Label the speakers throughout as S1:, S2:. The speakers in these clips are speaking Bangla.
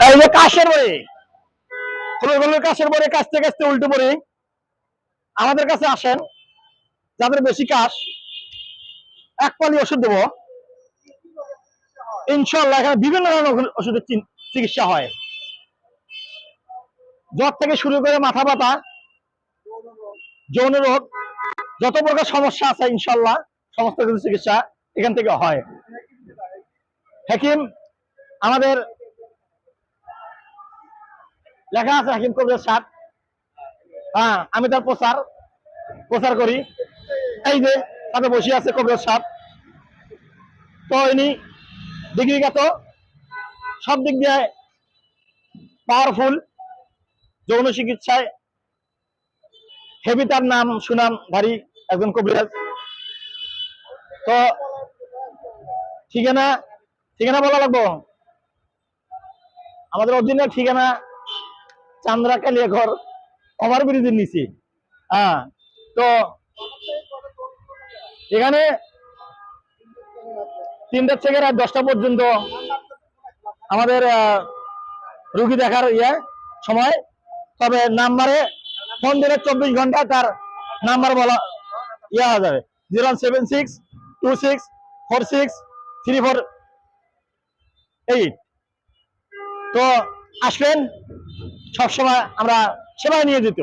S1: এই যে কাশের বড়ি, কাশের বড়ি কাশতে কাশতে উল্টো বড়ি, আমাদের কাছে আসেন যাদের বেশি কাশ, এক পালি ওষুধ দেবো ইনশাল্লাহ। এখানে বিভিন্ন ধরনের ওষুধের চিকিৎসা হয়, জ্বর থেকে শুরু করে মাথা ব্যথা, যৌন রোগ, যত প্রকার সমস্যা আছে ইনশাল্লাহ সমস্ত কিছু চিকিৎসা এখান থেকে হয়। হাকিম আমাদের লেখা আছে হাকিম কবির সাহেব, হ্যাঁ আমি তার প্রচার করি। এই যে তাতে বসে আছে কবির সাহেব, তো ইনি ডিগ্রিগত, সব দিক দিয়ে পাওয়ারফুল, যৌন চিকিৎসায় হেভি তার নাম সুনাম ধারী একজন কবিরাজ। তো ঠিকানা বলা লাগবো, আমাদের অরিজিনাল ঠিকানা চান্দ্রা কালিয়াঘর ওভার ব্রিজের নিচে। হ্যাঁ, তো এখানে 3টা থেকে রাত 10টা পর্যন্ত আমাদের রুগী দেখার সময়। তবে নাম্বারে ফোন দিলে 24 ঘন্টা তার নাম্বার বলা হয়ে যাবে, 07626463438। তো আসবেন, সবসময় আমরা সেবায় নিয়ে যেত।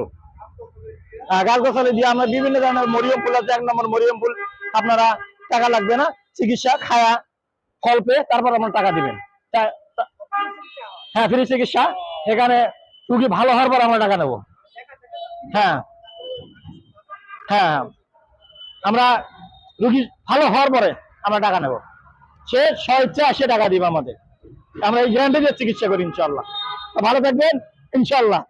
S1: গাছ গাছালি দিয়ে আমরা বিভিন্ন ধরনের মরিয়ম ফুল আছে, 1 নম্বর মরিয়ম ফুল, আপনারা টাকা লাগবে না, চিকিৎসা খায়া ফল পেয়ে তারপর আপনার টাকা দিবেন। হ্যাঁ, ফ্রি চিকিৎসা, এখানে রুগী ভালো হওয়ার পর আমরা টাকা নেব। হ্যাঁ হ্যাঁ, আমরা রুগী ভালো হওয়ার পরে আমরা টাকা নেব, সে স্বেচ্ছা এসে টাকা দিবে আমাদের, আমরা এই গ্যারান্টি দিয়ে চিকিৎসা করি ইনশাল্লাহ। ভালো থাকবেন ইনশাল্লাহ।